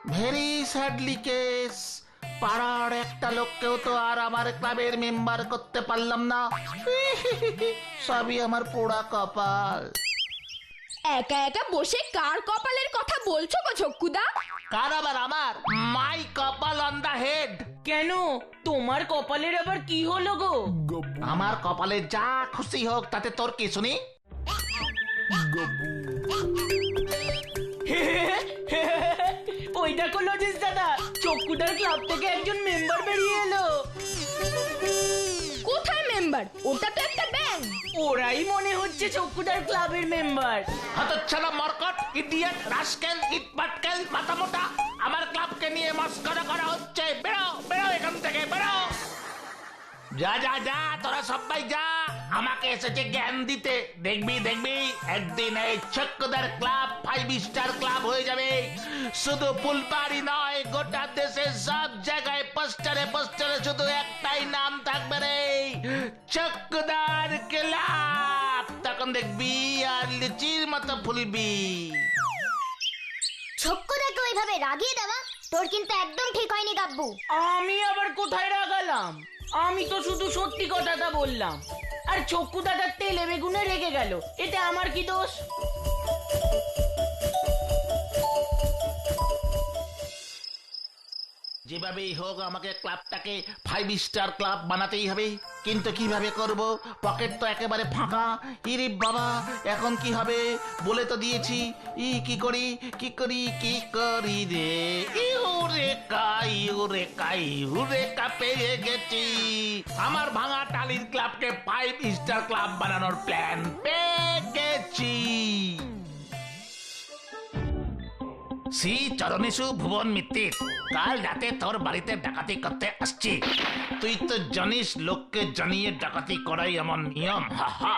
Very sadly case. পাড়ার একটা লোককেও তো আর আমার ক্লাবের মেম্বার করতে পারলাম না। সবই আমার পোড়া কপাল। একা একা বসে কার কপালের কথা বলছো গো ঝক্কুদা? কার আবার? আমার। মাই কপাল অন দা হেড। কেন, তোমার কপালের আবার কি হলো গো? আমার কপালে যা খুশি হোক, তাতে তোর কি শুনি? ওই দেখো লজেস দাদা, চক্কুদার ক্লাব থেকে একজন মেম্বার বেরিয়ে এলো। কোথায় মেম্বার? ওটা তো একটা ব্যাংক। ওরাই মনে হচ্ছে চক্কুদার ক্লাবের মেম্বার। হতচ্ছাড়া মরকট, ইডিয়েট, রাস্কেল, ইটপাটকেল, মাথামোটা। আমার ক্লাবকে নিয়ে মস্করা করা হচ্ছে। বেরো বেরো এখান থেকে, বেরো। যা যা যা, তোরা সবাই যা। আমাকে এসেছে জ্ঞান দিতে। দেখবি দেখবি, একদিন এই চক্কুদার ক্লাব 5 স্টার ক্লাব হয়ে যাবে। শুধু ফুলবাড়ি নয়, গোটা দেশে সব জায়গায় পোস্টারে পোস্টারে শুধু একটাই নাম থাকবে রে, চক্কুদার ক্লাব। তখন দেখবি আর লিচির মতো ফুলবি। ঝক্কুদাকে ওইভাবে রাগিয়ে দেওয়া তোর কিন্তু একদম ঠিক হয়নি গাব্বু। আমি আবার কোথায় রাগালাম? আমি তো শুধু সত্যি কথাটা বললাম। আর চক্কু দাদার তেলে বেগুনে রেগে গেল, এতে আমার কি দোষ? যেভাবেই হোক আমাকে ক্লাবটাকে 5 স্টার ক্লাব বানাতেই হবে। কিন্তু কিভাবে করব? পকেট তো একেবারে ফাঁকা। ইরে বাবা, এখন কি হবে? বলে তো দিয়েছি। কি করি কি করি কি করি রে? ইউরেকা পেয়ে গেছি। আমার ভাঙা টালির ক্লাবকে 5 স্টার ক্লাব বানানোর প্ল্যান পেয়ে গেছি। শ্রী চরণেশু ভুবন মিত্তির, কাল রাতে তোর বাড়িতে ডাকাতি করতে আসছি। তুই তো জানিস লোককে জানিয়ে ডাকাতি করাই আমার নিয়ম। হা।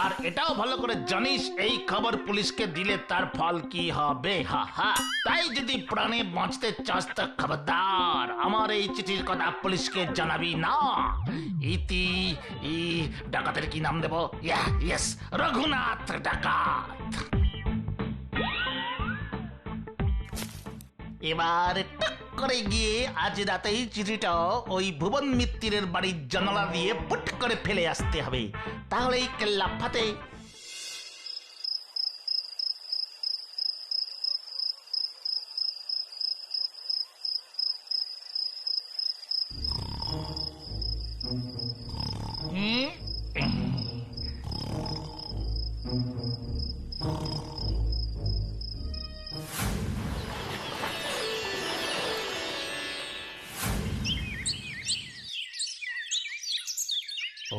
আর এটাও ভালো করে জানিস এই খবর পুলিশকে দিলে তার ফল কি হবে। হা। তাই যদি প্রাণে বাঁচতে চাস তো খবরদার আমার এই চিঠির কথা পুলিশকে জানাবি না। ইতি ডাকাতের কি নাম দেব? ইয়েস, রঘুনাথ ডাকাত। এবার টক করে গিয়ে আজ রাতেই চিঠিটা ওই ভুবন মিত্তিরের বাড়ির জানালা দিয়ে পুট করে ফেলে আসতে হবে। তাহলেই কেল্লা ফাতে।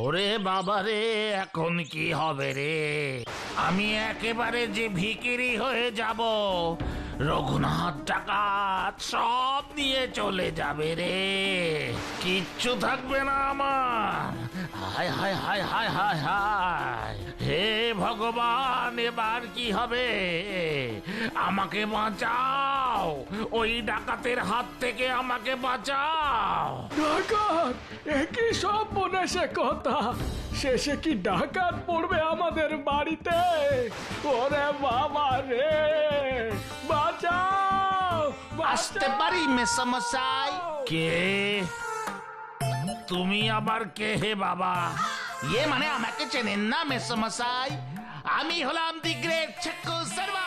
ওরে বাবা রে, এখন কি হবে রে? আমি একেবারে যে ভিকিরি হয়ে যাব। রঘুনাথ ডাকাত সব নিয়ে চলে যাবে রে, কিচ্ছু থাকবে না আমার। হায় হায় হায় হায় হায় হায়, হে ভগবান, এবার কি হবে? আমাকে বাঁচাও, ওই ডাকাতের হাত থেকে আমাকে বাঁচাও। ডাকাত? একই সব বনেছে কথা। শেষে কি ডাকাত পড়বে আমাদের বাড়িতে? ওরে বাবা রে, বাঁচাও! আসতে পারি মেসমশাই? কে তুমি? আবার কে হে বাবা? মানে আমাকে চেনেন না মেসমশাই? আমি হলাম দি গ্রেট ছক্কু শর্মা।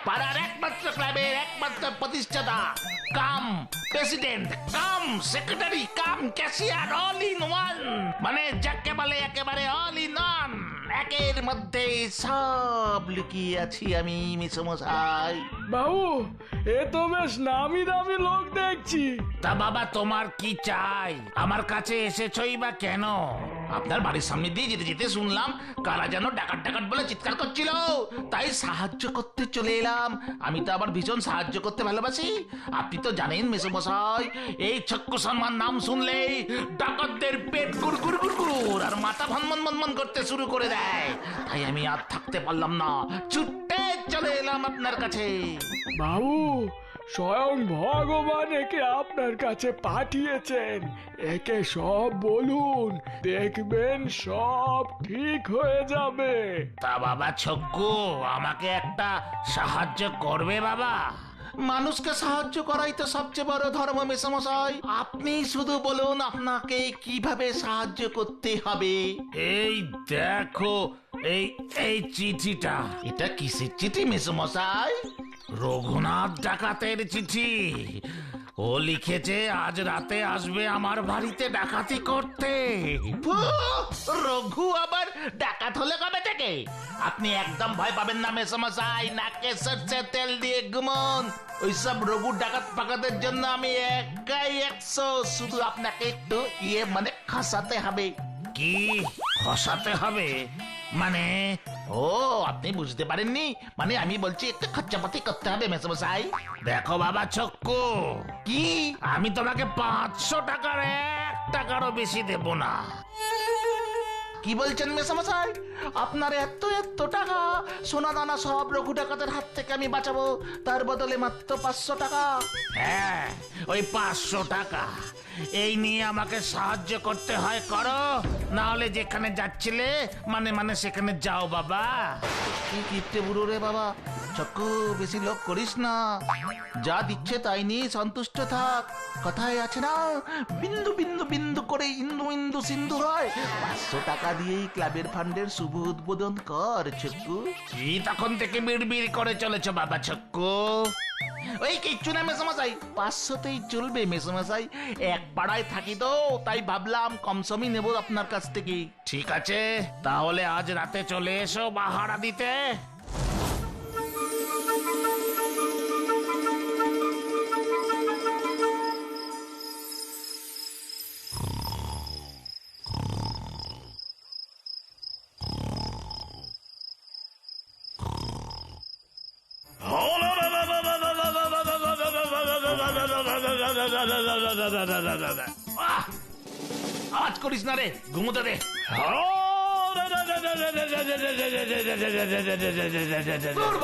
পাড়ার একমাত্র ক্লাবের একমাত্র প্রতিষ্ঠাতা, cum president, cum secretary, cum cashier, all in one. মানে যাকে বলে একেবারে অল ইন ওয়ান। একের মধ্যে সব লুকিয়ে আছি আমি মেসমশাই। বাবু, এ তো বেশ নামি দামি লোক দেখছি। তা বাবা, তোমার কি চাই? আমার কাছে এসেছই বা কেন? আপনার বাড়ির সামনে দিয়ে যেতে যেতে শুনলাম কারা যেন ডাকাত ডাকাত বলে চিৎকার করছিল, তাই সাহায্য করতে চলে এলাম। আমি তো আবার ভীষণ সাহায্য করতে ভালোবাসি। আপনি তো জানেন মেসমশাই, এই ছক্কু শর্মার নাম শুনলেই ডাকাতদের পেট গুড় আর মাথা ভনমন করতে শুরু করে দেয়। তাই আমি আর থাকতে পারলাম না, ছুটে চলে এলাম আপনার কাছে। বাবু, স্বয়ং ভগবান একে আপনার কাছে পাঠিয়েছেন। একে সব বলুন, দেখবেন সব ঠিক হয়ে যাবে। তা বাবা ছক্কু, আমাকে একটা সাহায্য করবে বাবা? মানুষকে সাহায্য করাই তো সবচেয়ে বড় ধর্ম মেসমশাই। আপনি শুধু বলুন আপনাকে কিভাবে সাহায্য করতে হবে। এই দেখো, এই এই চিঠিটা। এটা কিসের চিঠি মেসমশাই? রঘুনাথ ডাকাতের চিঠি। ও লিখেছে আজ রাতে আসবে আমার বাড়িতে ডাকাতি করতে। রঘু আবার ডাকাত হলে কবে থেকে? আপনি একদম ভয় পাবেন না মেসমশাই, নাকে সরষের তেল দিয়ে ঘুমন। ওইসব রঘু ডাকাত পাকাতের জন্য আমি একাই 100। শুধু আপনাকে একটু মানে খসাতে হবে। কি খসাতে হবে মানে? ও, আপনি বুঝতে পারেননি? মানে আমি বলছি একটু খরচাপাতি করতে হবে মেসমশাই। দেখো বাবা ছক্কু, কি আমি তোমাকে 500 টাকার 1 টাকারও বেশি দেব না। কি বলছেন মেসমশাই? আপনার এত এত টাকা সোনা দানা সব রঘু ডাকাতের হাত থেকে আমি বাঁচাবো, তার বদলে মাত্র 500 টাকা? হ্যাঁ, ওই 500 টাকা এই নিয়ে আমাকে সাহায্য করতে হয় করো, না হলে যেখানে যাচ্ছিলে মানে সেখানে যাও বাবা। কি কিপটে বুড়ো রে বাবা। চক্কু, বেশি লোক করিস না, যা দিচ্ছে তাই নিয়ে সন্তুষ্ট থাক। কথায় আছে না, বিন্দু বিন্দু বিন্দু করে ইন্দু ইন্দু সিন্ধু হয়। 500 টাকা দিয়েই ক্লাবের ফান্ডের শুভ উদ্বোধন কর চক্কু। কি তখন থেকে বিড়বিড় করে চলেছ বাবা চক্কু? ওই কিচ্ছু না মেসমশাই, 500তেই চলবে মেসমশাই। এক পাড়ায় থাকি তো, তাই ভাবলাম কমসমই নেব আপনার কাছ থেকে। ঠিক আছে, তাহলে আজ রাতে চলে এসো পাহারা দিতে। আওয়াজ করিস না রে, ঘুমোতে দে।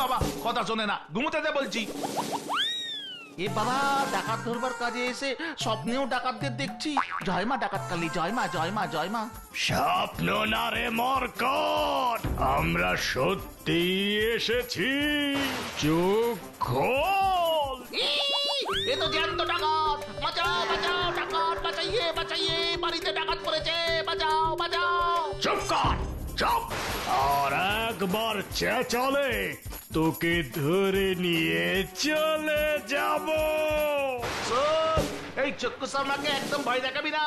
বাবা কথা শোনে না, ঘুমোতে দে বলছি। এ বাবা, ডাকাত ধরবার কাজে এসে স্বপ্নেও ডাকাতদের দেখছি। জয় মা ডাকাত কালী, জয় মা জয় মা জয় মা। স্বপ্ন না রে মরকট, আমরা সত্যি এসেছি। চোখ খোল। এ তো জ্যান্ত ডাকাত। বাঁচাও বাঁচাও, ডাকাত বাঁচাইয়ে বাঁচাইয়ে, বাড়িতে ডাকাত পড়েছে, বাঁচাও বাঁচাও। চুপ কর, চুপ। আর একবার চেঁচালে তোকে ধরে নিয়ে চলে যাব। এই চক্কু সামনাকে একদম ভয় দেখাবি না।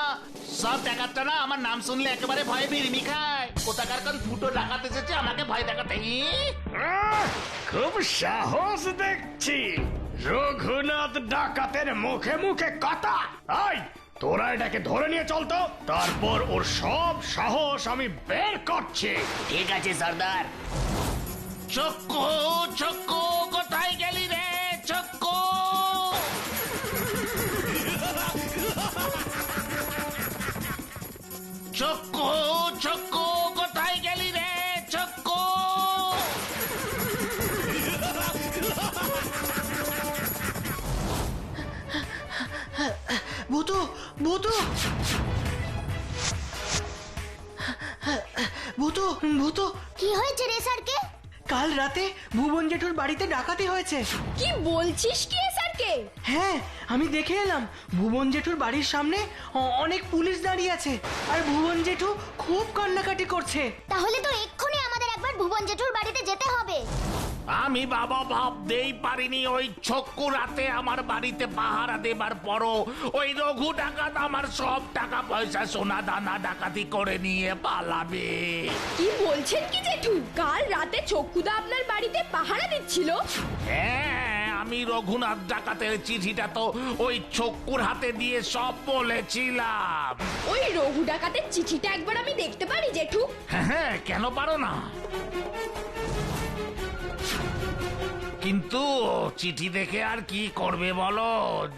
সব ডাকাতটা না আমার নাম শুনলে একেবারে ভয়ে বিড়মি খায়। কোথাকার কোন ফুটো ডাকাত এসেছে আমাকে ভয় দেখাতে। খুব সাহস দেখছি। রঘুনাথ ডাকাতের মুখে মুখে কথা। এই, তোরা এটাকে ধরে নিয়ে চলতো, তারপর ওর সব সাহস আমি বের করছি। ঠিক আছে সর্দার। চক্কু চক্কু, কোথায় গেলি রে চক্কু? চক্কু চক্কু, কোথায় গেলি রে চক্কু? ভূতু ভূতু ভূতু ভূতু, কি হয়েছে রে স্যারকে? কাল রাতে ভুবন জেঠুর বাড়িতে ডাকাতি হয়েছে। কি বলছিস কি স্যারকে? হ্যাঁ, আমি দেখে এলাম। ভুবন জেঠুর বাড়ির সামনে অনেক পুলিশ দাঁড়িয়ে আছে, আর ভুবন জেঠু খুব কান্নাকাটি করছে। তাহলে তো এক্ষুনি আমাদের একবার ভুবন জেঠুর বাড়িতে যেতে হবে। আমি বাবা ভাবতেই পারিনি ওই ছক্কু রাতে আমার বাড়িতে পাহারা দেবার পরও ওই রঘু ডাকাত আমার সব টাকা পয়সা সোনা দানা ডাকাতি করে নিয়ে পালাবে। কি বলছেন কি জেঠু? কাল রাতে চক্কুদা আপনার বাড়িতে পাহারা দিচ্ছিল? হ্যাঁ, আমি রঘুনাথ ডাকাতের চিঠিটা তো ওই ছক্কুর হাতে দিয়ে সব বলেছিলাম। ওই রঘু ডাকাতের চিঠিটা একবার আমি দেখতে পারি জেঠু? হ্যাঁ, কেন পারো না? কিন্তু চিঠি দেখে আর কি করবে বলো?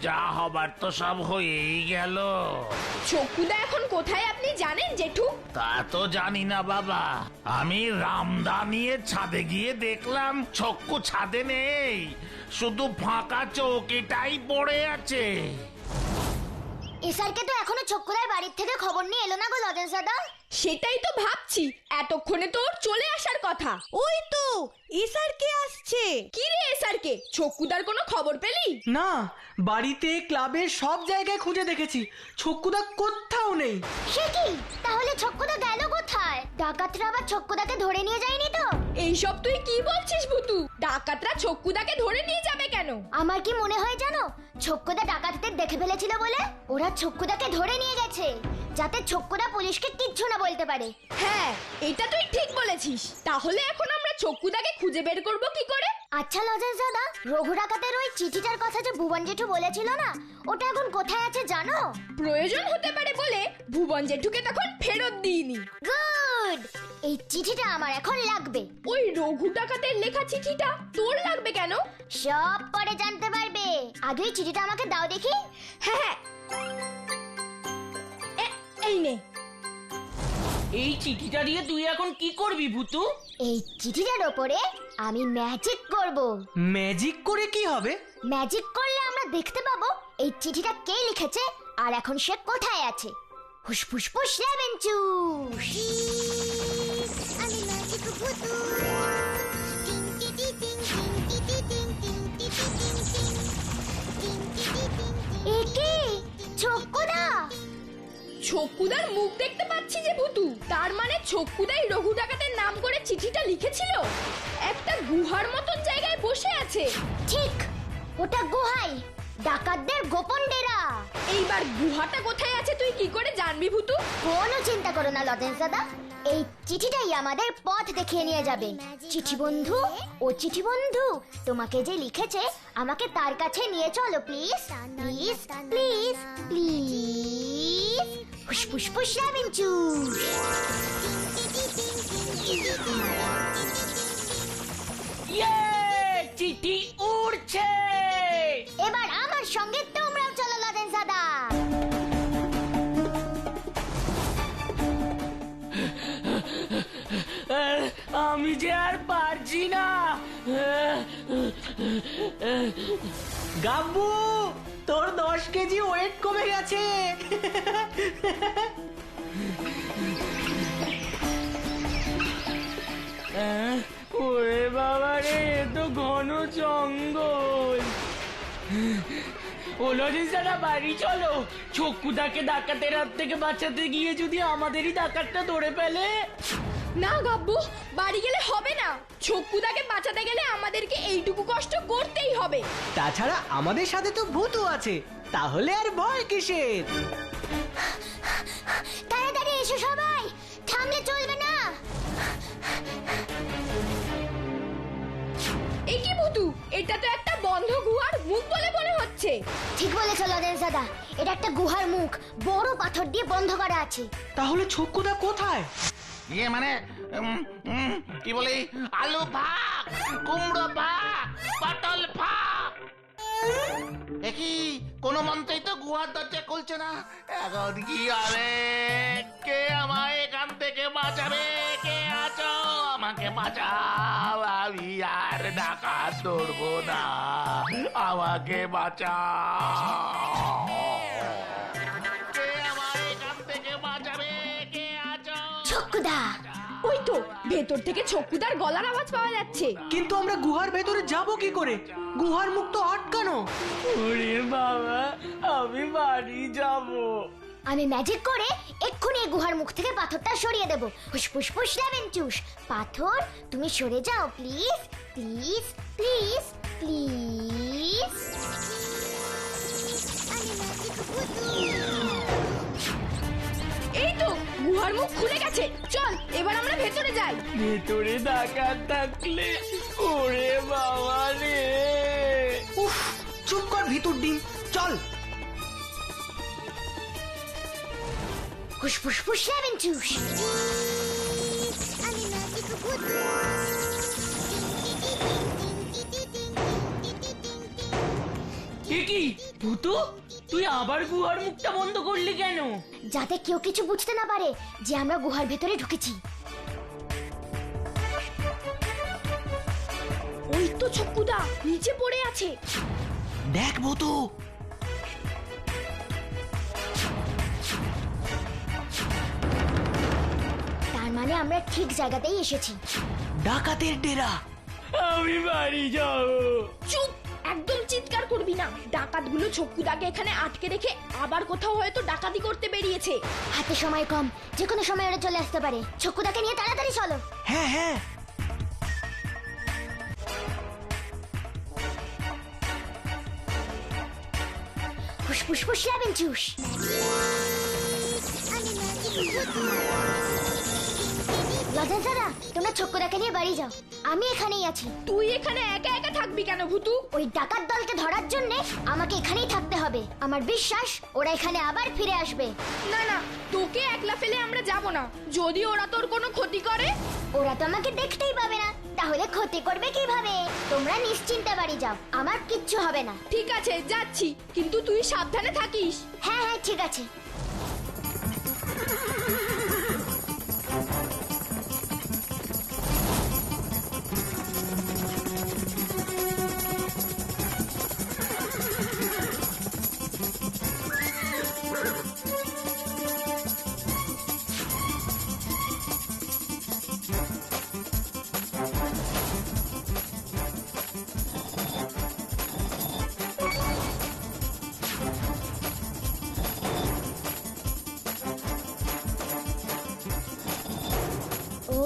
যা হবার তো সব হয়েই গেল। ছকুদা এখন কোথায় আপনি জানেন জেঠু? তা তো জানি না বাবা, আমি রামদা নিয়ে ছাদে গিয়ে দেখলাম ছক্কু ছাদে নেই, শুধু ফাঁকা চৌকিটাই পড়ে আছে। এসআরকে তো এখনো ছক্কুদার বাড়ির থেকে খবর নিয়ে এলো না গো লজেন্স দাদা। সেটাই তো ভাবছি, এতক্ষণে তো ওর চলে আসার কথা। ওই তো এসআর কে আসছে। কি রে এসআরকে, ছকুদার কোনো খবর পেলি? না, বাড়িতে ক্লাবের সব জায়গায় খুঁজে দেখেছি, ছক্কুদা কোথাও নেই। সে কি, তাহলে ছক্কুদা গেল কোথায়? ডাকাতরা আবার ছক্কুদাকে ধরে নিয়ে যায়নি তো? এইসব তুই কি বলছিস ভুতু? ডাকাতরা ছকুদাকে ধরে নিয়ে যাবে কেন? আমার কি মনে হয় জানো, ছক্কুদা ডাকাতদের দেখে ফেলেছিল বলে ওরা ছক্কুদাকে ধরে নিয়ে গেছে, যাতে ছক্কুদা পুলিশকে কিচ্ছু না বলতে পারে। হ্যাঁ, এটা তুই ঠিক বলেছিস। তাহলে এখন আমরা ছকুদাকে খুঁজে বের করব কি করে? আচ্ছা লজেন্স দাদা, রঘু ডাকাতের ওই চিঠিটার কথা যে ভুবন জেঠু বলেছিল না, ওটা এখন কোথায় আছে জানো? প্রয়োজন হতে পারে বলে ভুবন জেঠুকে তখন ফেরত দিইনি। গুড, এই চিঠিটা আমার এখন লাগবে। ওই রঘু ডাকাতের লেখা চিঠিটা তোর লাগবে কেন? সব পরে জানতে পারবে, আগে এই চিঠিটা আমাকে দাও দেখি। হ্যাঁ, এই নে। এই চিঠিটা দিয়ে তুই এখন কি করবি ভূতু? এই চিঠিটার ওপরে আমি ম্যাজিক করব। ম্যাজিক করে কি হবে? ম্যাজিক করলে আমরা দেখতে পাবো এই চিঠিটা কে লিখেছে আর এখন সে কোথায় আছে। হুস ফুস ফুস লেমন জুস। আমি ম্যাজিক ভূতু। একে ছক্কুদা। ছকুদার মুখ দেখতে পাচ্ছি যে ভুতু, তার মানে ছকুদাই রঘু ডাকাতের নাম করে চিঠিটা লিখেছিল। একটা গুহার মতন জায়গায় বসে আছে। ঠিক, ওটা গুহাই, ডাকাতদের গোপন ডেরা। এইবার গুহাটা কোথায় আছে তুই কি করে জানবি ভুতু? কোনো চিন্তা করো না লজেন্স দাদা, এই চিঠিটাই আমাদের পথ দেখিয়ে নিয়ে যাবে। চিঠি বন্ধু, ও চিঠি বন্ধু, তোমাকে যে লিখেছে আমাকে তার কাছে নিয়ে চলো প্লিজ প্লিজ প্লিজ প্লিজ। ফুস ফুস ফুস লেমন জুস। ইয়ে, চিঠি উড়ছে। এবার আমার সঙ্গে তোমরাও চলো লজেন্স দাদা। আমি যে আর পারছি না। গাব্বু, তোর 10 কেজি ওয়েট কমে গেছে। ওরে বাবা রে, এ তো ঘন জঙ্গল। ও লজেন্স দাদা, বাড়ি চলো। ছক্কুদাকে ডাকাতের হাত থেকে বাঁচাতে গিয়ে যদি আমাদেরই ডাকাতটা ধরে ফেলে। না গাব্বু, বাড়ি গেলে হবে না। ছকুদাকে বাঁচাতে গেলে আমাদেরকে এইটুকু কষ্ট করতেই হবে। তাছাড়া আমাদের সাথে তো ভূতু আছে, তাহলে আর ভয় কিসের? তাড়াতাড়ি এসো সবাই, থামলে চলবে না। এই কি ভুতু, এটা তো একটা বন্ধ গুহার মুখ বলে মনে হচ্ছে। ঠিক বলেছো লজেন্স দাদা, এটা একটা গুহার মুখ, বড় পাথর দিয়ে বন্ধ করা আছে। তাহলে ছক্কুদা কোথায়? ইয়ে মানে কি বলি, আলু ভাগ, কুমড়ো ভাগ, পটল ভাগ। দেখি কোন মন্ত্রই তো গুহার দরজা খুলছে না। এখন কি হবে? কে আমায় এখান থেকে বাঁচাবে? কে আছো? আমাকে বাঁচাও, আমি আর ডাকাত ধরবো না, আমাকে বাঁচাও। কে আমায় এখান থেকে বাঁচাবে? কে আছো? ছক্কুদা, ওই তো ভেতর থেকে ছকুদার গলার আওয়াজ পাওয়া যাচ্ছে। কিন্তু আমরা গুহার ভেতরে যাব কি করে? গুহার মুখ তো আটকানো। ওরে বাবা, আমি বাড়ি যাব। আমি ম্যাজিক করে এক্ষুনি এই গুহার মুখ থেকে পাথরটা সরিয়ে দেবো। হুস ফুস ফুস লেমন জুস। পাথর তুমি সরে যাও প্লিজ প্লিজ প্লিজ প্লিজ। এই তো গুহার মুখ খুলে গেছে, চল এবার আমরা ভেতরে যাই। ভেতরে ডাকাত থাকলে, ওরে বাবা রে। উফ, চুপ কর ভিতর ডিম, চল। হুস ফুস ফুস লেমন জুস। কি ভূতু, তুই আবার গুহার মুখটা বন্ধ করলি কেন? যাতে কেউ কিছু বুঝতে না পারে যে আমরা গুহার ভেতরে ঢুকেছি। ওই তো ছক্কুদা নিচে পড়ে আছে। দেখ ভূতু, তার মানে আমরা ঠিক জায়গাতেই এসেছি। ডাকাতের ডেরা। আমি বাড়ি যাবো। চুপ, একদম চিৎকার করবি না। ডাকাতগুলো ছক্কুদাকে এখানে আটকে রেখে আবার কোথাও হয়তো ডাকাতি করতে বেরিয়েছে। হাতে সময় কম, যে কোনো সময় ওরা চলে আসতে পারে। ছক্কুদাকে নিয়ে তাড়াতাড়ি চলো। হ্যাঁ হ্যাঁ, ফুসফুস ফুস লেবেন চুস। লজেন দাদা, তোমরা ছক্কুদাকে নিয়ে বাড়ি যাও, আমি এখানেই আছি। তুই এখানে একা একা থাকবি কেন ভূতু? ওই ডাকাত দলকে ধরার জন্য আমাকে এখানেই থাকতে হবে। আমার বিশ্বাস ওরা এখানে আবার ফিরে আসবে। না না, তোকে একলা ফেলে আমরা যাব না। যদি ওরা তোর কোনো ক্ষতি করে? ওরা তো আমাকে দেখতেই পাবে না, তাহলে ক্ষতি করবে কিভাবে? তোমরা নিশ্চিন্তে বাড়ি যাও, আমার কিচ্ছু হবে না। ঠিক আছে, যাচ্ছি, কিন্তু তুই সাবধানে থাকিস। হ্যাঁ হ্যাঁ ঠিক আছে। ও,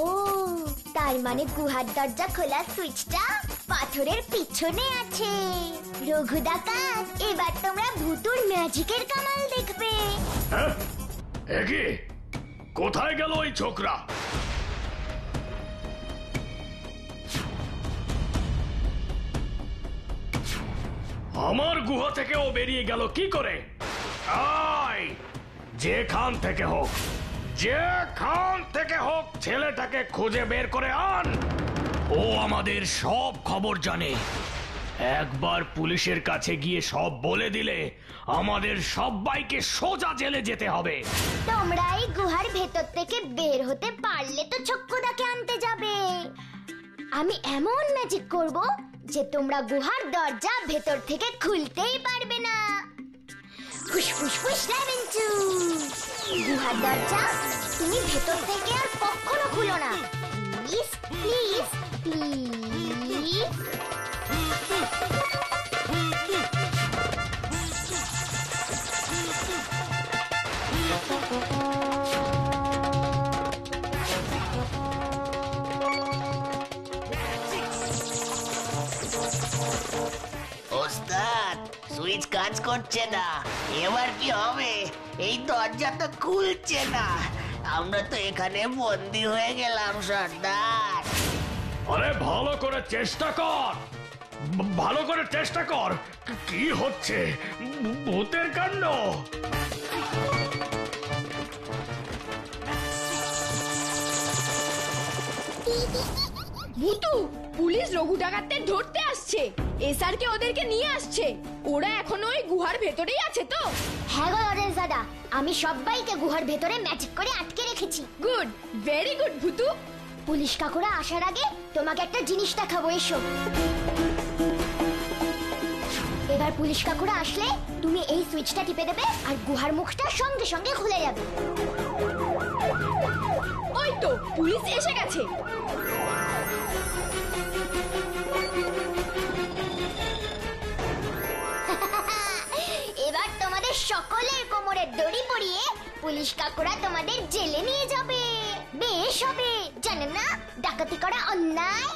তার মানে গুহার দরজা খোলার সুইচটা পাথরের পিছনে আছে। রঘু ডাকাত, এবার তোমরা ভূতুর ম্যাজিকের কামাল দেখবে। হ্যাঁ? এ কি? কোথায় গেল ওই ছোকরা? আমার গুহা থেকে ও বেরিয়ে গেল কি করে? আয়, যেখান থেকে হোক ছেলেটাকে খুঁজে বের করে আন। ও আমাদের সব খবর জানে। একবার পুলিশের কাছে গিয়ে সব বলে দিলে আমাদের সবাইকে সোজা জেলে যেতে হবে। তোমরা এই গুহার ভেতর থেকে বের হতে পারলে তো ছক্কুদাকে আনতে যাবে। আমি এমন ম্যাজিক করব যে তোমরা গুহার দরজা ভেতর থেকে খুলতেই পারবে না। ফুসফুস ফুস লেবেঞ্চু, গুহার দরজা তুমি ভেতর থেকে আর কখনো খুলো না। Please please please. ওস্তাদ, সুইচ কাজ করছে না। এবার কি হবে? এই দরজা তো খুলছে না। আমরা তো এখানে বন্দি হয়ে গেলাম সর্দার। আরে ভালো করে চেষ্টা কর, ভালো করে চেষ্টা কর। কি হচ্ছে? ভূতের কাণ্ড। ভূতু, পুলিশ রঘু ডাকাতদের ধরতে আসছে। এসআর কে ওদেরকে নিয়ে আসছে। ওরা এখনো ওই গুহার ভেতরেই আছে তো? হ্যাঁ গো লরেন্স দাদা, আমি সবাইকে গুহার ভেতরে ম্যাজিক করে আটকে রেখেছি। Good, very good Bhutu. Police কাকুরা আসার আগে তোমাকে একটা জিনিস দেখাবো, এসো। এবার পুলিশ কাকুরা আসলে তুমি এই সুইচটা টিপে দেবে আর গুহার মুখটা সঙ্গে সঙ্গে খুলে যাবে। ওই তো পুলিশ এসে গেছে। এবার তোমাদের সকলের কোমরের দড়ি পরিয়ে পুলিশ কাকুরা তোমাদের জেলে নিয়ে যাবে। বেশ হবে, জানেন না ডাকাতি করা অন্যায়।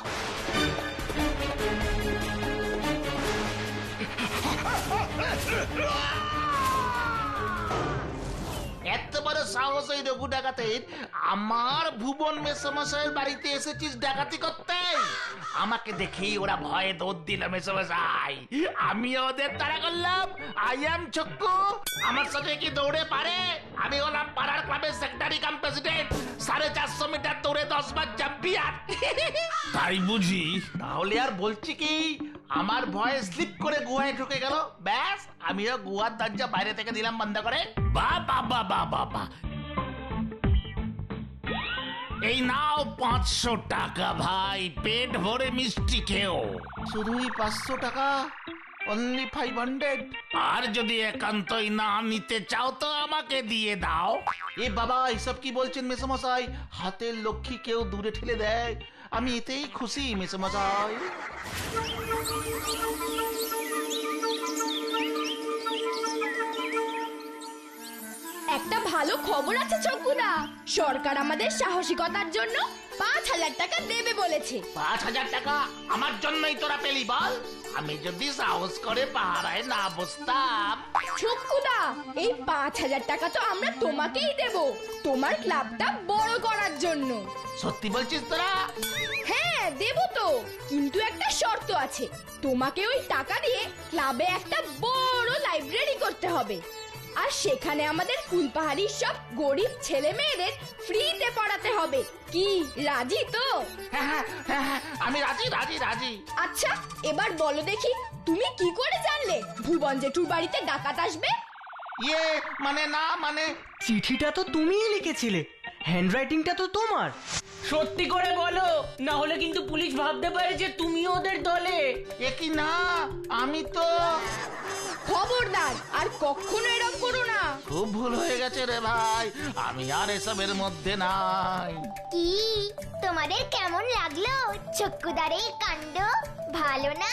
এত বড় সাহস ওই রঘু ডাকাতের! আমার ভুবন মেসমশাইয়ের বাড়িতে এসেছিস ডাকাতি করতে? আমাকে দেখেই ওরা ভয়ে দৌড় দিল মেসমশাই। আমি ওদের তাড়া করলাম। I am Chhakku. আমার সাথে কি দৌড়ে পারে? আমি হলাম পাড়ার ক্লাবের সেক্রেটারি কাম প্রেসিডেন্ট। 450 মিটার দৌড়ে 10 বার চ্যাম্পিয়ন। তাই বুঝি? তাহলে আর বলছি কি, আমার ভয়ে স্লিপ করে গুহায় ঢুকে গেল, ব্যাস আমিও গুহার দরজা বাইরে থেকে দিলাম বন্ধ করে। বাবা বাবা বাবা, এই নাও 500 টাকা ভাই, পেট ভরে মিষ্টি খেও। শুধুই 500 টাকা? অনলি 500? আর যদি একান্তই না নিতে চাও তো আমাকে দিয়ে দাও। এ বাবা, এসব কি বলছেন মেসোমশাই? হাতের লক্ষ্মী কেউ দূরে ঠেলে দেয়, আমি এতেই খুশি মেসোমশাই। একটা ভালো খবর আছে চকুদা, সরকার আমাদের সাহসিকতার জন্য 5,000 টাকা দেবে বলেছে। 5,000 টাকা আমার জন্যই তোরা পেলি বল? আমি যদি সাহস করে পাহারায় না বসতাম। চকুদা, এই 5,000 টাকা তো আমরা তোমাকেই দেব, তোমার ক্লাবটা বড় করার জন্য। সত্যি বলছিস তোরা? হ্যাঁ দেব তো, কিন্তু একটা শর্ত আছে। তোমাকে ওই টাকা দিয়ে ক্লাবে একটা বড় লাইব্রেরি করতে হবে, আর সেখানে আমাদের ফুলপাহাড়ির সব গরিব ছেলে মেয়েদের ফ্রিতে পড়াতে হবে। কি রাজি তো? হ্যাঁ হ্যাঁ হ্যাঁ হ্যাঁ, আমি রাজি রাজি রাজি। আচ্ছা এবার বলো দেখি, তুমি কি করে জানলে ভুবন জেঠুর বাড়িতে ডাকাত আসবে? ইয়ে মানে না মানে, চিঠিটা তো তুমিই লিখেছিলে, হ্যান্ডরাইটিংটা তো তোমার। সত্যি করে বলো, না হলে কিন্তু পুলিশ ভাবতে পারে যে তুমি ওদের দলে। এ কি না, আমি তো। খবরদার আর কখনো এরকম করো না। খুব ভুল হয়ে গেছে রে ভাই, আমি আর এসবের মধ্যে নাই। কি তোমাদের কেমন লাগলো চক্কুদার এই কাণ্ড? ভালো না?